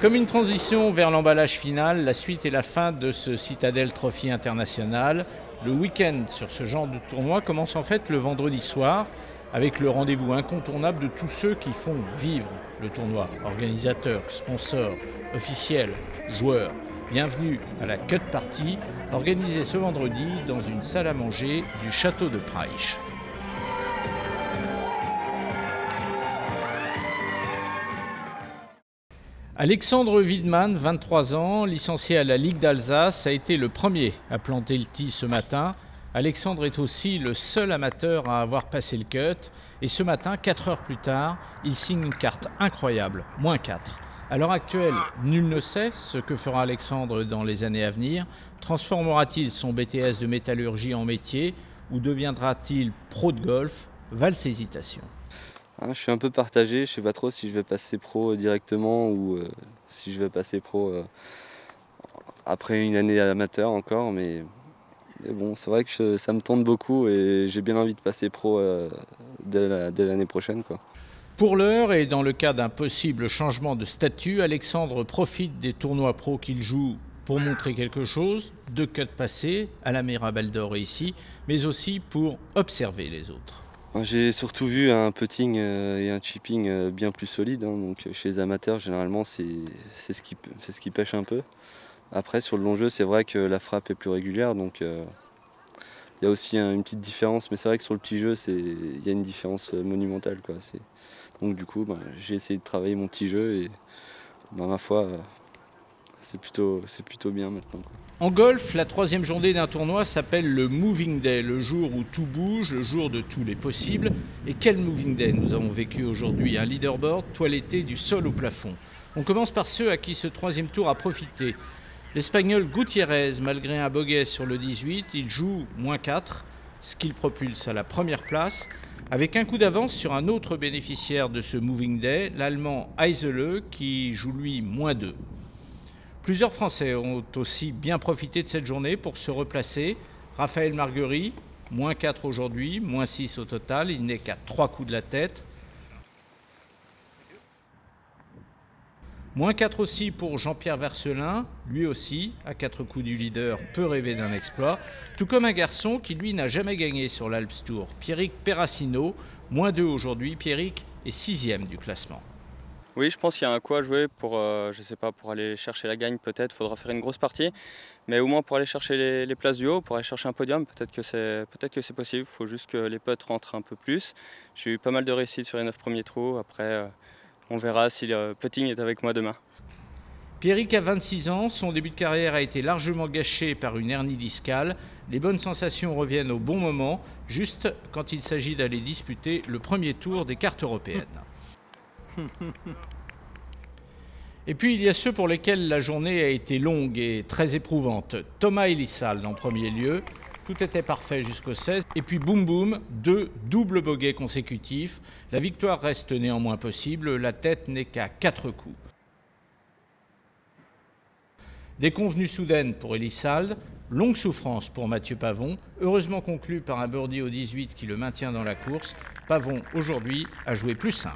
Comme une transition vers l'emballage final, la suite et la fin de ce Citadel Trophy International. Le week-end sur ce genre de tournoi commence en fait le vendredi soir avec le rendez-vous incontournable de tous ceux qui font vivre le tournoi. Organisateurs, sponsors, officiels, joueurs. Bienvenue à la Cut Party, organisée ce vendredi dans une salle à manger du château de Praich. Alexandre Wiedmann, 23 ans, licencié à la Ligue d'Alsace, a été le premier à planter le tee ce matin. Alexandre est aussi le seul amateur à avoir passé le cut. Et ce matin, 4 heures plus tard, il signe une carte incroyable, -4. À l'heure actuelle, nul ne sait ce que fera Alexandre dans les années à venir. Transformera-t-il son BTS de métallurgie en métier ou deviendra-t-il pro de golf? Valse hésitation. Je suis un peu partagé, je ne sais pas trop si je vais passer pro directement ou si je vais passer pro après une année amateur encore, mais bon, c'est vrai que ça me tente beaucoup et j'ai bien envie de passer pro dès l'année prochaine, quoi. Pour l'heure et dans le cas d'un possible changement de statut, Alexandre profite des tournois pro qu'il joue pour montrer quelque chose, 2 cuts passés à la Mirabelle d'Or ici, mais aussi pour observer les autres. J'ai surtout vu un putting et un chipping bien plus solide, donc chez les amateurs généralement c'est ce qui pêche un peu. Après sur le long jeu c'est vrai que la frappe est plus régulière, donc il y a aussi une petite différence, mais c'est vrai que sur le petit jeu il y a une différence monumentale, quoi. Donc du coup j'ai essayé de travailler mon petit jeu et ma foi c'est plutôt bien maintenant, quoi. En golf, la 3e journée d'un tournoi s'appelle le Moving Day, le jour où tout bouge, le jour de tous les possibles. Et quel Moving Day nous avons vécu aujourd'hui? Un leaderboard toiletté du sol au plafond. On commence par ceux à qui ce 3e tour a profité. L'Espagnol Gutiérrez, malgré un bogey sur le 18, il joue -4, ce qui le propulse à la première place, avec un coup d'avance sur un autre bénéficiaire de ce Moving Day, l'Allemand Eisele, qui joue lui -2. Plusieurs Français ont aussi bien profité de cette journée pour se replacer. Raphaël Marguerite, -4 aujourd'hui, -6 au total, il n'est qu'à 3 coups de la tête. -4 aussi pour Jean-Pierre Vercelin, lui aussi, à 4 coups du leader, peut rêver d'un exploit, tout comme un garçon qui lui n'a jamais gagné sur l'Alps Tour, Pierrick Perrassino, -2 aujourd'hui, Pierrick est 6e du classement. Oui, je pense qu'il y a un coup à jouer pour, je sais pas, pour aller chercher la gagne peut-être, il faudra faire une grosse partie, mais au moins pour aller chercher les places du haut, pour aller chercher un podium, peut-être que c'est possible, il faut juste que les putts rentrent un peu plus. J'ai eu pas mal de réussites sur les 9 premiers trous, après on verra si le putting est avec moi demain. Pierrick a 26 ans, son début de carrière a été largement gâché par une hernie discale. Les bonnes sensations reviennent au bon moment, juste quand il s'agit d'aller disputer le premier tour des cartes européennes. Et puis il y a ceux pour lesquels la journée a été longue et très éprouvante. Thomas Elissalde en premier lieu, tout était parfait jusqu'au 16. Et puis boum boum, 2 doubles bogeys consécutifs. La victoire reste néanmoins possible, la tête n'est qu'à 4 coups. Déconvenue soudaine pour Elissalde, longue souffrance pour Mathieu Pavon, heureusement conclue par un birdie au 18 qui le maintient dans la course. Pavon aujourd'hui a joué +1.